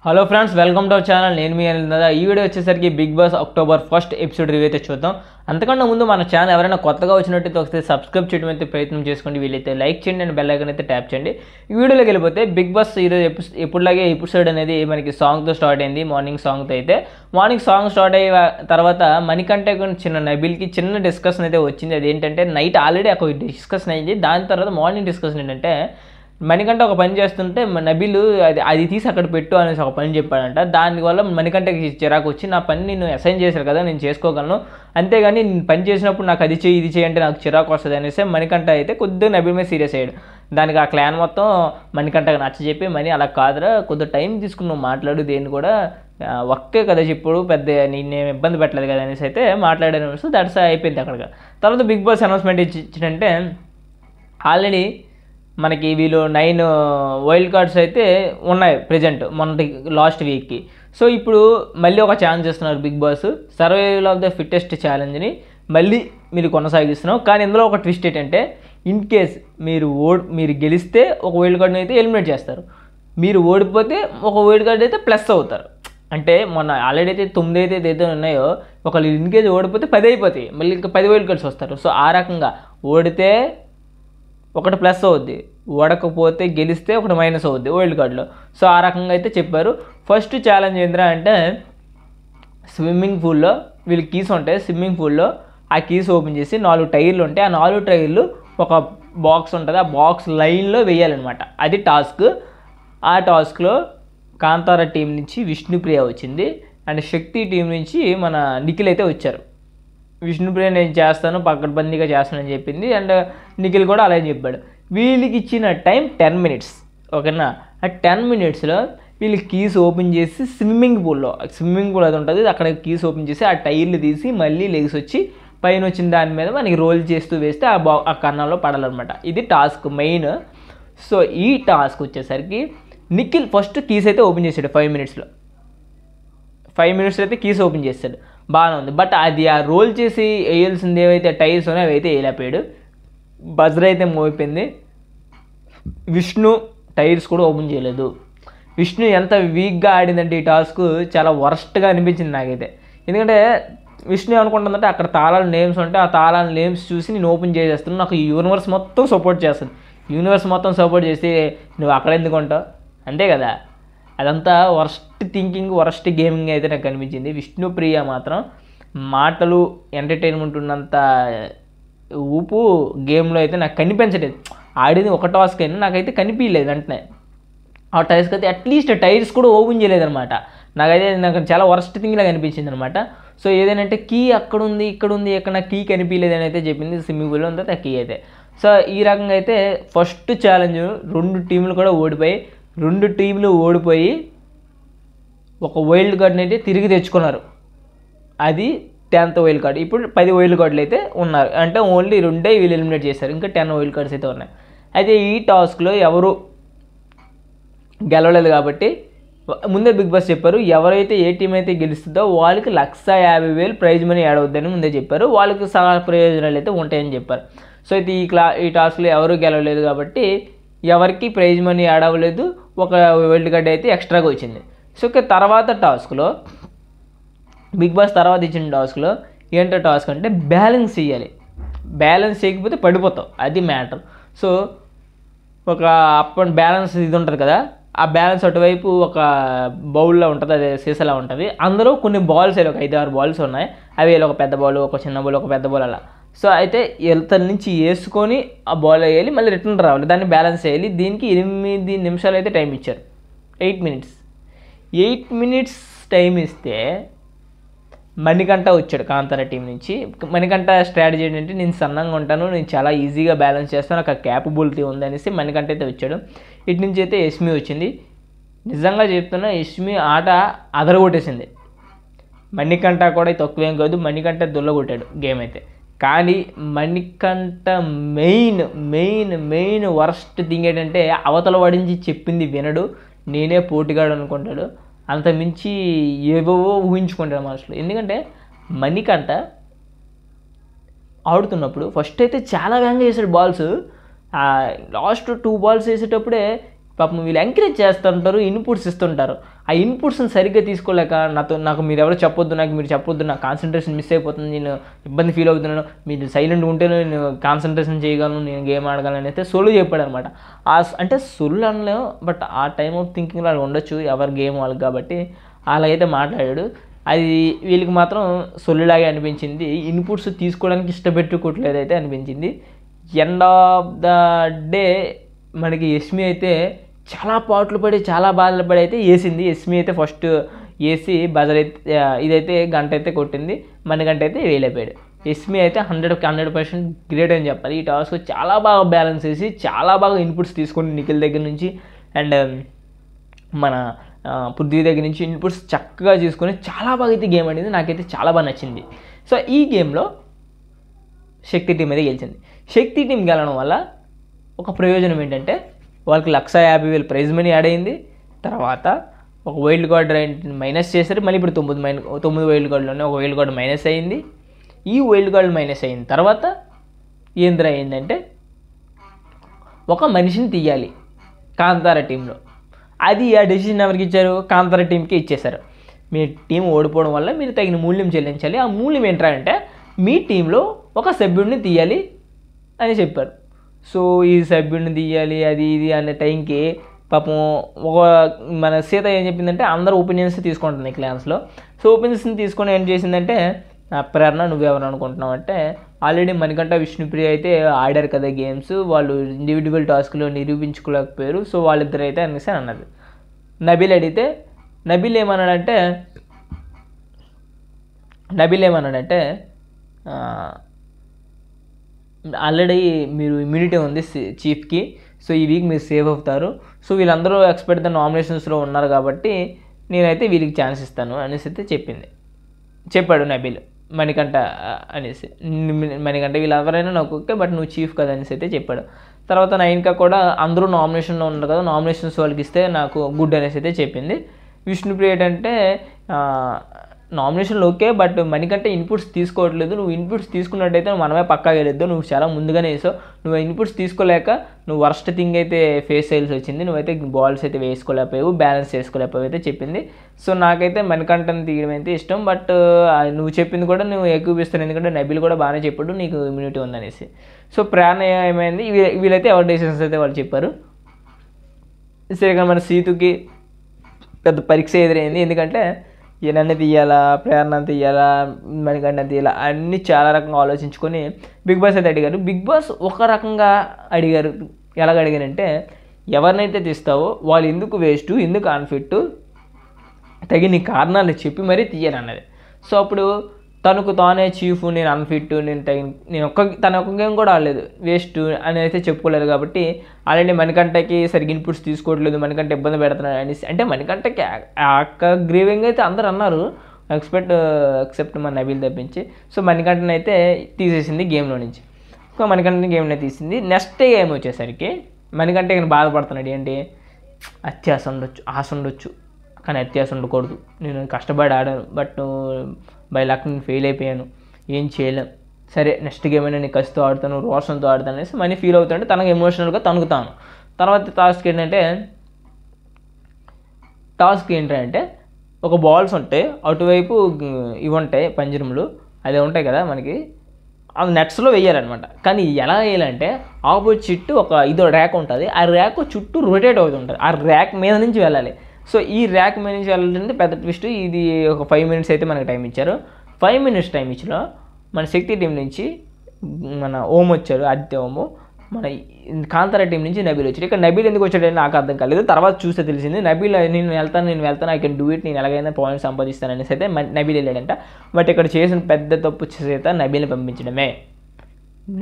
Hello friends, welcome to our channel. నేను మీ అనిల్. ఈ వీడియో వచ్చేసరికి Bigg Boss October 1 episode review అయితే చూద్దాం. అంతకన్నా ముందు మన ఛానల్ ఎవరైనా కొత్తగా వచ్చినట్టయితే ఒకసారి సబ్స్క్రైబ్ చేయడం అయితే ప్రయత్నం చేసుకోండి. వీలైతే లైక్ చేయండి అండ్ బెల్ ఐకాన్ అయితే ట్యాప్ చేయండి. ఈ వీడియోలోకి వెళ్ళిపోతే బిగ్ బాస్ ఈరోజు ఎప్పుడులాగే ఎపిసోడ్ అనేది మనకి సాంగ్తో స్టార్ట్ అయింది. మార్నింగ్ సాంగ్తో అయితే మార్నింగ్ సాంగ్ స్టార్ట్ అయ్యే తర్వాత మణికంఠ చిన్న నబిల్కి చిన్న డిస్కషన్ అయితే వచ్చింది. అదేంటంటే నైట్ ఆల్రెడీ ఒక డిస్కషన్ అయింది. దాని తర్వాత మార్నింగ్ డిస్కషన్ ఏంటంటే మణికంఠ ఒక పని చేస్తుంటే నబిల్ అది తీసి అక్కడ పెట్టు అనేసి ఒక పని చెప్పాడంట. దానివల్ల మణికంఠకి చిరాకు వచ్చి నా పని నేను అసైన్ చేశారు కదా, నేను చేసుకోగలను, అంతేగాని నేను పని చేసినప్పుడు నాకు అది చేయి ఇది చేయంటే నాకు చిరాకు వస్తుంది అనేసి మణికంఠ అయితే కొద్దిగా నబిల్ మీద సీరియస్ అయ్యాడు. దానికి ఆ క్లాన్ మొత్తం మణికంఠకి నచ్చజెప్పి మనీ అలా కాదురా, కొద్దిగా టైం తీసుకుని నువ్వు మాట్లాడు, దేన్ని కూడా ఒక్కే కదా చెప్పుడు, పెద్ద నేను ఇబ్బంది పెట్టలేదు కదా అనేసి అయితే మాట్లాడాను. సో దట్స్ అయిపోయింది అక్కడ. తర్వాత బిగ్ బాస్ అనౌన్స్మెంట్ ఇచ్చినంటే ఆల్రెడీ మనకి వీళ్ళు 9 వైల్డ్ కార్డ్స్ అయితే ఉన్నాయి ప్రజెంట్ మొన్నటి లాస్ట్ వీక్కి. సో ఇప్పుడు మళ్ళీ ఒక ఛాలెంజ్ ఇస్తున్నారు Bigg Boss. Survival of the fittest ఛాలెంజ్ని మళ్ళీ మీరు కొనసాగిస్తున్నాం. కానీ ఇందులో ఒక ట్విస్ట్ ఏంటంటే ఇన్ కేస్ మీరు గెలిస్తే ఒక వైల్డ్ కార్డ్ని అయితే ఎలిమినేట్ చేస్తారు, మీరు ఓడిపోతే ఒక వైల్డ్ కార్డ్ అయితే ప్లస్ అవుతారు. అంటే మొన్న ఆల్రెడీ అయితే 9 అయితే ఉన్నాయో, ఒకళ్ళు ఇన్ కేస్ ఓడిపోతే 10 అయిపోతాయి, మళ్ళీ ఇంకా 10 వైల్డ్ కార్డ్స్ వస్తారు. సో ఆ రకంగా ఓడితే ఒకటి ప్లస్ అవుద్ది, ఓడకపోతే గెలిస్తే ఒకటి మైనస్ అవుద్ది వైల్డ్ కార్డులో. సో ఆ రకంగా అయితే చెప్పారు. ఫస్ట్ ఛాలెంజ్ ఏంద్రా అంటే స్విమ్మింగ్ పూల్లో వీళ్ళు కీస్ ఉంటాయి. స్విమ్మింగ్ పూల్లో ఆ కీస్ ఓపెన్ చేసి 4 టైర్లు ఉంటాయి. ఆ 4 టైర్లు ఒక బాక్స్ ఉంటుంది, ఆ బాక్స్ లైన్లో వేయాలన్నమాట. అది టాస్క్. ఆ టాస్క్లో కాంతార టీం నుంచి విష్ణుప్రియ వచ్చింది అండ్ శక్తి టీం నుంచి మన నిఖిల్ అయితే వచ్చారు. విష్ణుప్రియ నేను చేస్తాను, పక్కడబందీగా చేస్తానని చెప్పింది అండ్ నిఖిల్ కూడా అలాగే చెప్పాడు. వీళ్ళకి ఇచ్చిన టైం 10 మినిట్స్, ఓకేనా. ఆ 10 మినిట్స్లో వీళ్ళు కీస్ ఓపెన్ చేసి స్విమ్మింగ్ పూల్ అది ఉంటుంది, అక్కడ కీస్ ఓపెన్ చేసి ఆ టైర్లు తీసి మళ్ళీ లెగ్స్ వచ్చి పైన వచ్చిన దాని మీద మనకి రోల్ చేస్తూ వేస్తే ఆ కన్నాల్లో పడాలన్నమాట. ఇది టాస్క్ మెయిన్. సో ఈ టాస్క్ వచ్చేసరికి నిఖిల్ ఫస్ట్ కీస్ అయితే ఓపెన్ చేశాడు 5 మినిట్స్లో. 5 మినిట్స్లో అయితే కీస్ ఓపెన్ చేస్తాడు, బాగానే ఉంది. బట్ అది ఆ రోల్ చేసి వేయాల్సింది ఏవైతే టైర్స్ ఉన్నాయో అవైతే వేయలేకపోయాడు. బజర్ అయితే మోగిపోయింది. విష్ణు టైర్స్ కూడా ఓపెన్ చేయలేదు. విష్ణు ఎంత వీక్గా ఆడిందంటే ఈ టాస్క్ చాలా వర్స్ట్గా అనిపించింది నాకైతే. ఎందుకంటే విష్ణు ఏమనుకుంటుందంటే అక్కడ తాళాల నేమ్స్ ఉంటే ఆ తాళాల నేమ్స్ చూసి నేను ఓపెన్ చేసేస్తున్నాను, నాకు ఈ యూనివర్స్ మొత్తం సపోర్ట్ చేస్తుంది. యూనివర్స్ మొత్తం సపోర్ట్ చేసి నువ్వు అక్కడ ఎందుకు ఉంటావు, అంతే కదా. అదంతా వర్స్ట్ థింకింగ్, వర్స్ట్ గేమింగ్ అయితే నాకు కనిపించింది. విష్ణుప్రియ మాత్రం మాటలు ఎంటర్టైన్మెంట్ ఉన్నంత ఊపు గేమ్లో అయితే నాకు కనిపించలేదు. ఆడింది ఒక టాస్క్ అయినా నాకైతే కనిపించలేదు వెంటనే. ఆ టాస్క్ అయితే అట్లీస్ట్ టైర్స్ కూడా ఓపెన్ చేయలేదన్నమాట. నాకు చాలా వర్స్ట్ థింగ్ లాగా అనిపించింది అనమాట. సో ఏదైనా కీ అక్కడ ఉంది ఇక్కడ ఉంది, ఎక్కడ నాకు కీ కనిపించలేదని అయితే చెప్పింది. స్విమ్మింగ్ పూల్లో ఉంది ఆ కీ అయితే. సో ఈ రకంగా అయితే ఫస్ట్ ఛాలెంజ్ 2 టీంలు కూడా ఓడిపోయి 2 టీంలు ఓడిపోయి ఒక వైల్డ్ కార్డ్ని అయితే తిరిగి తెచ్చుకున్నారు. అది 10th వైల్డ్ కార్డ్. ఇప్పుడు 10 వైల్డ్ కార్డులు అయితే ఉన్నారు, అంటే ఓన్లీ 2 వీళ్ళు ఎలిమినేట్ చేశారు, ఇంకా 10 వైల్డ్ కార్డ్స్ అయితే ఉన్నాయి. అయితే ఈ టాస్క్లో ఎవరు గెలవలేదు కాబట్టి ముందే బిగ్ బాస్ చెప్పారు, ఎవరైతే ఏ టీం అయితే గెలుస్తుందో వాళ్ళకి 150,000 ప్రైజ్ మనీ యాడ్ అవుద్దని ముందే చెప్పారు. వాళ్ళకి సహా ప్రయోజనాలు అయితే ఉంటాయని చెప్పారు. సో అయితే ఈ టాస్క్లో ఎవరు గెలవలేదు కాబట్టి ఎవరికి ప్రైజ్ మనీ యాడ్ అవ్వలేదు, ఒక వైల్డ్ కార్డ్ అయితే ఎక్స్ట్రాగా వచ్చింది. సో ఇక తర్వాత టాస్క్లో బిగ్ బాస్ తర్వాత ఇచ్చిన టాస్క్లో ఏంటో టాస్క్ అంటే బ్యాలెన్స్ చేయాలి. బ్యాలెన్స్ చేయకపోతే పడిపోతావు, అది మ్యాటర్. సో ఒక అప్ అండ్ బ్యాలెన్స్ ఇది ఉంటుంది కదా, ఆ బ్యాలెన్స్ అటువైపు ఒక బౌల్లో ఉంటుంది, అదే సీసాలా ఉంటుంది. అందులో కొన్ని బాల్స్ వేయాలి, ఒక 5-6 బాల్స్ ఉన్నాయి. అవి వేయాలి, ఒక పెద్ద బాల్, ఒక చిన్న బాల్, ఒక పెద్ద బాల్ అలా. సో అయితే ఇతల నుంచి వేసుకొని ఆ బాల్ వేయాలి, మళ్ళీ రిటర్న్ రావాలి, దాన్ని బ్యాలెన్స్ చేయాలి. దీనికి 8 నిమిషాలు అయితే టైం ఇచ్చారు. 8 మినిట్స్ టైం ఇస్తే మణికంఠ వచ్చాడు కాంతార టీం నుంచి. మణికంఠ స్ట్రాటజీ ఏంటంటే నేను సన్నంగా ఉంటాను, నేను చాలా ఈజీగా బ్యాలెన్స్ చేస్తాను, నాకు క్యాపబిలిటీ ఉంది అనేసి మణికంఠ అయితే వచ్చాడు. ఇటు నుంచి అయితే యష్మి వచ్చింది. నిజంగా చెప్తున్నా, యష్మి ఆట అదరగొట్టేసింది. మణికంఠ కూడా తక్కువేం కాదు, మణికంఠ దుల్లగొట్టాడు గేమ్ అయితే. కానీ మణికంఠ మెయిన్ వర్స్ట్ థింగ్ ఏంటంటే అవతల వాడించి చెప్పింది వినడు, నేనే పోటీగాడు అనుకుంటాడు. అంత మించి ఏవేవో ఊహించుకుంటాడు మనసులో. ఎందుకంటే మణికంఠ ఆడుతున్నప్పుడు ఫస్ట్ అయితే చాలా వేగంగా వేసాడు బాల్స్. లాస్ట్ 2 బాల్స్ వేసేటప్పుడే పాపం వీళ్ళు ఎంకరేజ్ చేస్తుంటారు, ఇన్పుట్స్ ఇస్తుంటారు. ఆ ఇన్పుట్స్ని సరిగ్గా తీసుకోలేక నాకు మీరు ఎవరో చెప్పొద్దు, మీరు చెప్పొద్దు, నా కాన్సన్ట్రేషన్ మిస్ అయిపోతుంది, నేను ఇబ్బంది ఫీల్ అవుతున్నాను, మీరు సైలెంట్గా ఉంటేనే నేను కాన్సన్ట్రేషన్ చేయగలను, నేను గేమ్ ఆడగలను అయితే సొల్లు చెప్పాడు అనమాట. అంటే సొల్లు అనలేము, బట్ ఆ టైమ్ ఆఫ్ థింకింగ్లో అలా ఉండొచ్చు, ఎవరి గేమ్ వాళ్ళకి కాబట్టి అలాగైతే మాట్లాడాడు. అది వీళ్ళకి మాత్రం సొల్లులాగే అనిపించింది, ఇన్పుట్స్ తీసుకోవడానికి ఇష్టపెట్టుకోవట్లేదు అయితే అనిపించింది. ఎండ్ ఆఫ్ ద డే మనకి యష్మి అయితే చాలా పాటలు పడి చాలా బాధలు పడి అయితే వేసింది. యష్మి అయితే ఫస్ట్ వేసి బజర్ అయితే ఇదైతే గంట అయితే కొట్టింది, గంట అయితే వేలైపోయాడు. యష్మి అయితే 100% గ్రేట్ అని చెప్పాలి. ఈ టాస్క్ చాలా బాగా బ్యాలెన్స్ చేసి చాలా బాగా ఇన్పుట్స్ తీసుకొని నిఖిల్ దగ్గర నుంచి అండ్ మన పృథ్వీ దగ్గర నుంచి ఇన్పుట్స్ చక్కగా తీసుకొని చాలా బాగా అయితే గేమ్ ఆడింది. నాకైతే చాలా బాగా నచ్చింది. సో ఈ గేమ్లో శక్తి టీం అయితే గెలిచింది. శక్తి టీం గెలవడం వల్ల ఒక ప్రయోజనం ఏంటంటే వాళ్ళకి 150,000 ప్రైజ్ మనీ యాడ్ అయింది. తర్వాత ఒక వైల్డ్ కార్డ్ మైనస్ చేశారు. మళ్ళీ ఇప్పుడు 9 వైల్డ్ కార్డులోనే ఒక వైల్డ్ కార్డ్ మైనస్ అయింది. ఈ వైల్డ్ కార్డ్ మైనస్ అయిన తర్వాత ఏంద్ర అయిందంటే ఒక మనిషిని తీయాలి కాంతార టీంలో. అది ఆ డెసిషన్ ఎవరికి ఇచ్చారు? కాంతార టీంకి ఇచ్చేశారు. మీ టీం ఓడిపోవడం వల్ల మీరు తగిన మూల్యం చెల్లించాలి. ఆ మూల్యం ఏంటంటే మీ టీంలో ఒక సభ్యుడిని తీయాలి అని చెప్పారు. సో ఈ సభ్యుడిని తీయాలి అది ఇది అనే టైంకి పాపం మన సీత ఏం చెప్పిందంటే అందరూ ఒపీనియన్స్ తీసుకుంటుంది క్లాన్స్లో. సో ఒపీనియన్స్ని తీసుకొని ఏం చేసిందంటే ప్రేరణ నువ్వెవరు అనుకుంటున్నావు అంటే ఆల్రెడీ మణికంఠ విష్ణుప్రియ అయితే ఆడారు కదా గేమ్స్, వాళ్ళు ఇండివిజువల్ టాస్క్లో నిరూపించుకోలేకపోయారు, సో వాళ్ళిద్దరు అయితే అనేసి అన్నది. నబీల్ అడిగితే నబీల్ ఏమన్నాడంటే ఆల్రెడీ మీరు ఇమ్యూనిటీ ఉంది చీఫ్కి, సో ఈ వీక్ మీరు సేవ్ అవుతారు, సో వీళ్ళందరూ ఎక్స్పెక్ట్ నామినేషన్స్లో ఉన్నారు కాబట్టి నేనైతే వీళ్ళకి ఛాన్స్ ఇస్తాను అనేసి అయితే చెప్పాడు నబీల్ మణికంఠ అనేసి. మణికంఠ వీళ్ళు ఎవరైనా నాకు ఓకే, బట్ నువ్వు చీఫ్ కదా అనేసి అయితే చెప్పాడు. తర్వాత నైన్కా కూడా అందరూ నామినేషన్లో ఉన్నారు కదా, నామినేషన్స్ వాళ్ళకి ఇస్తే నాకు గుడ్ అనేసి అయితే చెప్పింది. విష్ణుప్రియ ఏంటంటే నామినేషన్లు ఓకే, బట్ మణికంఠ ఇన్పుట్స్ తీసుకోవట్లేదు, నువ్వు ఇన్పుట్స్ తీసుకున్నట్టయితే మనమే పక్కా గెలద్దు, నువ్వు చాలా ముందుగానే వేసావు, నువ్వు ఇన్పుట్స్ తీసుకోలేక నువ్వు వర్స్ట్ థింగ్ అయితే ఫేస్ చేయాల్సి వచ్చింది, నువ్వైతే బాల్స్ అయితే వేసుకోలేకపోయావు, బ్యాలెన్స్ చేసుకోలేకపోయావు అయితే చెప్పింది. సో నాకైతే మణికంఠని తీయడం అయితే ఇష్టం, బట్ నువ్వు చెప్పింది కూడా నువ్వు ఏకీపిస్తాను, ఎందుకంటే నబీల్ కూడా బాగానే చెప్పాడు నీకు ఇమ్యూనిటీ ఉందనేసి. సో ప్రేరణ ఏమైంది, వీళ్ళైతే ఎవరి డెసిషన్స్ అయితే వాళ్ళు చెప్పారు. సరే కానీ మన సీతుకి పెద్ద పరీక్ష ఎదురైంది, ఎందుకంటే ఈయనన్నీ తీయాలా, ప్రేరణ తీయాలా, మణికంఠ తీయాలా అన్నీ చాలా రకంగా ఆలోచించుకొని బిగ్ బాస్ అయితే అడిగారు. బిగ్ బాస్ ఒక రకంగా అడిగారు. ఎలాగ అడిగారంటే ఎవరినైతే తీస్తావో వాళ్ళు ఎందుకు వేస్ట్, ఎందుకు అన్ఫిట్, తగిన కారణాలు చెప్పి మరీ తీయాలన్నది. సో అప్పుడు తనకు తానే చీఫ్, నేను అన్ఫిట్, తన ఒక్క గేమ్ కూడా ఆడలేదు, వేస్ట్ అని అయితే చెప్పుకోలేదు. కాబట్టి ఆల్రెడీ మణికంఠకి సరిగ్గా ఇన్పుట్స్ తీసుకోవట్లేదు, మణికంఠ ఇబ్బంది పెడుతున్నాడు అనేసి, అంటే మణికంఠకి అక్క గ్రీవింగ్ అయితే అందరు అన్నారు ఎక్సెప్ట్ మన నబీల్ తప్పించి. సో మణికంఠని అయితే తీసేసింది గేమ్లో నుంచి. సో మణికంఠని గేమ్లో తీసింది. నెక్స్ట్ గేమ్ వచ్చేసరికి మణికంఠ ఇక్కడ బాధపడుతున్నాడు. ఏంటి, అత్యాస ఉండొచ్చు, ఆశ ఉండొచ్చు, కానీ అత్యాస ఉండకూడదు, నేను కష్టపడి ఆడాను, బట్ బై లక్ నేను ఫెయిల్ అయిపోయాను, ఏం చేయలేం, సరే నెక్స్ట్ గేమ్ అయినా నేను కసితో ఆడుతాను, రోషన్తో ఆడతాను అనేసి మనీ ఫీల్ అవుతుంటే తనకు ఎమోషనల్గా తనుకుతాను. తర్వాత టాస్క్ ఏంటంటే ఒక బాల్స్ ఉంటాయి, అటువైపు ఇవి ఉంటాయి పంజరములు, అదే ఉంటాయి కదా మనకి, అది నెట్స్లో వేయాలన్నమాట. కానీ ఎలా వేయాలంటే ఆపోజిట్ ఇదో ర్యాక్ ఉంటుంది, ఆ ర్యాక్ చుట్టూ రొటేట్ అవుతుంటుంది, ఆ ర్యాక్ మీద నుంచి వెళ్ళాలి. సో ఈ ర్యాక్ మీద నుంచి వెళ్ళాలంటే పెద్ద ట్విస్ట్. ఇది ఒక 5 minutes అయితే మనకు టైం ఇచ్చారు. 5 minutes టైం ఇచ్చిలో మన శక్తి టీం నుంచి మన ఓం వచ్చారు, ఆదిత్య ఓము, మన కాంతార టీం నుంచి నబీల్ వచ్చారు. ఇక్కడ నబీల్ ఎందుకు వచ్చాడని నాకు అర్థం కాలేదు, తర్వాత చూస్తే తెలిసింది. నబీల్ నేను వెళ్తాను, ఐ కెన్ డూ ఇట్, నేను ఎలాగైనా పాయింట్ సంపాదిస్తాను అనేసి అయితే నబీల్ వెళ్ళాడంట. బట్ ఇక్కడ చేసిన పెద్ద తప్పు సీత నబీల్ని పంపించడమే.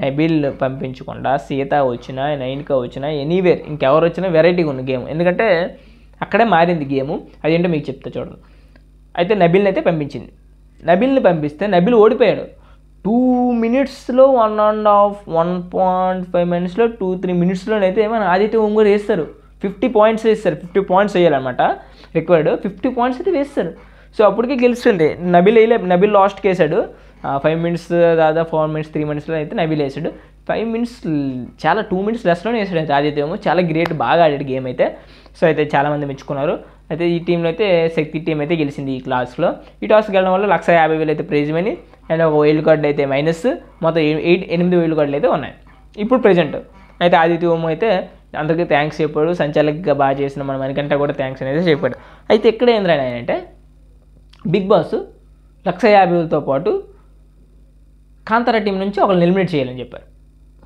నబీల్ పంపించకుండా సీత వచ్చినా, నైన్కా వచ్చినా, ఎనీవేర్ ఇంకెవరు వచ్చినా వెరైటీగా ఉన్న గేమ్, ఎందుకంటే అక్కడే మారింది గేము. అదేంటో మీకు చెప్తా చూడండి. అయితే నబీల్ని అయితే పంపించింది. నబీల్ని పంపిస్తే నబీల్ ఓడిపోయాడు. 2 minutesలో 1.5 minutesలో 2-3 minutesలోనైతే ఏమైనా ఆదిత్య ఓం కూడా వేస్తారు. 50 points వేస్తారు. 50 points వేయాలన్నమాట రిక్వైర్డ్. 50 points అయితే వేస్తారు. సో అప్పటికే గెలుస్తుంది. నబీల్ లాస్ట్కి వేసాడు. 5 minutes దాదాపు 4 minutes 3 minutesలో అయితే నబీల్ వేసాడు. 5 మినిట్స్ చాలా 2 మినిట్స్ లెస్లోనే వేసాడు అయితే ఆదిత్య ఓం. చాలా గ్రేట్, బాగా ఆడాడు గేమ్ అయితే. సో అయితే చాలామంది మెచ్చుకున్నారు. అయితే ఈ టీంలో అయితే శక్తి టీం అయితే గెలిచింది ఈ క్లాస్లో. ఈ టాస్కి వెళ్ళడం వల్ల 150,000 అయితే ప్రైజ్ మనీ అండ్ ఒక వైల్డ్ కార్డు అయితే మైనస్, మొత్తం 8 వైల్డ్ కార్డులు అయితే ఉన్నాయి ఇప్పుడు ప్రెజెంట్. అయితే ఆదిత్య ఓం అయితే అందరికీ థ్యాంక్స్ చెప్పాడు, సంచాలకుగా బాగా చేసిన మన మనకంటే కూడా థ్యాంక్స్ అనేది చెప్పాడు. అయితే ఇక్కడ ఏంద్రా అంటే బిగ్ బాస్ 150,000తో పాటు కాంతారా టీం నుంచి ఒకరిని ఎలిమినేట్ చేయాలని చెప్పారు.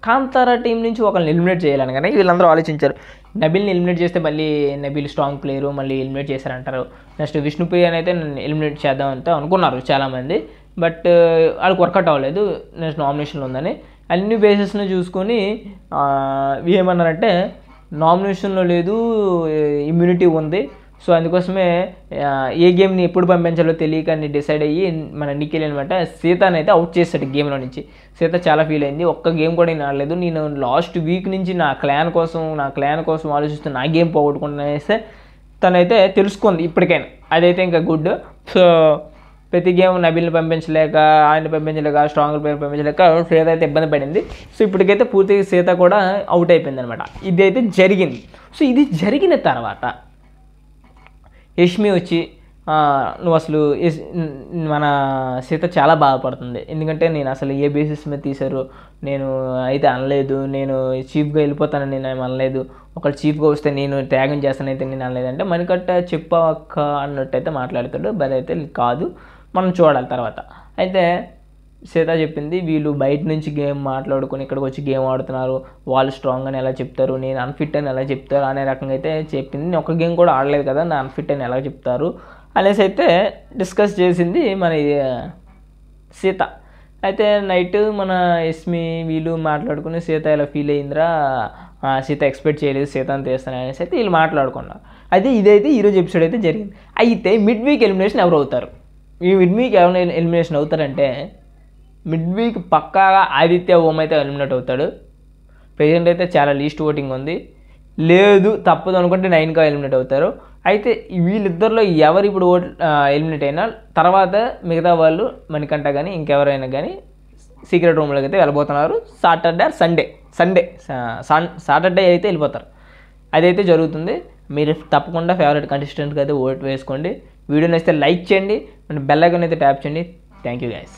కాంతారా టీం నుంచి ఒకరిని ఎలిమినేట్ చేయాలని కానీ వీళ్ళందరూ ఆలోచించారు. నబిల్ని ఎలిమినేట్ చేస్తే మళ్ళీ నబిల్ స్ట్రాంగ్ ప్లేయరు, మళ్ళీ ఎలిమినేట్ చేశారంటారు. నెక్స్ట్ విష్ణుప్రియని అయితే ఎలిమినేట్ చేద్దాం అంతా అనుకున్నారు చాలామంది, బట్ వాళ్ళకి వర్కౌట్ అవ్వలేదు. నెక్స్ట్ నామినేషన్లో ఉందని అన్ని బేసెస్ని చూసుకొని ఏమన్నారంటే నామినేషన్లో లేదు, ఇమ్యూనిటీ ఉంది. సో అందుకోసమే ఏ గేమ్ని ఎప్పుడు పంపించాలో తెలియక డిసైడ్ అయ్యి మన నిఖిల్ అనమాట సీతని అయితే అవుట్ చేస్తాడు గేమ్లో నుంచి. సీత చాలా ఫీల్ అయింది, ఒక్క గేమ్ కూడా నేను ఆడలేదు, నేను లాస్ట్ వీక్ నుంచి నా క్లాన్ కోసం ఆలోచిస్తూ నా గేమ్ పోగొట్టుకుంటున్నానేస్తే తనైతే తెలుసుకుంది ఇప్పటికైనా. అదైతే ఇంకా గుడ్. సో ప్రతి గేమ్ నబిల్ని పంపించలేక, ఆయన పంపించలేక, స్ట్రాంగ్ ప్లేయర్ పంపించలేక సీత అయితే ఇబ్బంది పడింది. సో ఇప్పటికైతే పూర్తిగా సీత కూడా అవుట్ అయిపోయింది అనమాట. ఇది అయితే జరిగింది. సో ఇది జరిగిన తర్వాత యష్మి వచ్చి నువ్వు అసలు మన సీత చాలా బాధపడుతుంది, ఎందుకంటే నేను అసలు ఏ బేసిస్ మీద తీశారు, నేను అయితే అనలేదు, నేను చీఫ్గా వెళ్ళిపోతానని నేను ఏమి అనలేదు, ఒకళ్ళు చీఫ్గా వస్తే నేను త్యాగం చేస్తానైతే నేను అనలేదు అంటే మణికట్ట చెప్పక్క అన్నట్టయితే మాట్లాడతాడు. బట్ అయితే కాదు, మనం చూడాలి తర్వాత. అయితే సీత చెప్పింది వీళ్ళు బయట నుంచి గేమ్ మాట్లాడుకొని ఇక్కడికి వచ్చి గేమ్ ఆడుతున్నారు, వాళ్ళు స్ట్రాంగ్ అని ఎలా చెప్తారు, నేను అన్ఫిట్ అని ఎలా చెప్తారు అనే రకంగా అయితే చెప్పింది. నేను ఒక్క గేమ్ కూడా ఆడలేదు కదా, నా అన్ఫిట్ అని ఎలా చెప్తారు అనేసి అయితే డిస్కస్ చేసింది మన సీత. అయితే నైట్ మన యష్మి వీళ్ళు మాట్లాడుకుని సీత ఎలా ఫీల్ అయ్యిందిరా, సీత ఎక్స్పెక్ట్ చేయలేదు సీతని తీస్తాను అనేసి అయితే వీళ్ళు మాట్లాడుకున్నారు. అయితే ఇదైతే ఈరోజు ఎపిసోడ్ అయితే జరిగింది. అయితే మిడ్ వీక్ ఎలిమినేషన్ ఎవరు అవుతారు? ఈ మిడ్ వీక్ ఎవరు ఎలిమినేషన్ అవుతారంటే మిడ్ వీక్ పక్కాగా ఆదిత్య ఓం అయితే ఎలిమినేట్ అవుతాడు. ప్రెజెంట్ అయితే చాలా లీస్ట్ ఓటింగ్ ఉంది, లేదు తప్పదు అనుకుంటే 9గా ఎలిమినేట్ అవుతారు. అయితే వీళ్ళిద్దరిలో ఎవరు ఇప్పుడు ఎలిమినేట్ అయినా తర్వాత మిగతా వాళ్ళు మణికంఠ కానీ ఇంకెవరైనా కానీ సీక్రెట్ రూమ్లోకి అయితే వెళ్ళిపోతున్నారు. సాటర్డే అయితే వెళ్ళిపోతారు. అదైతే జరుగుతుంది. మీరు తప్పకుండా ఫేవరెట్ కంటెస్టెంట్కి అయితే ఓట్ వేసుకోండి. వీడియోని అయితే లైక్ చేయండి, బెల్ ఐకాన్ అయితే ట్యాప్ చేయండి. Thank you guys.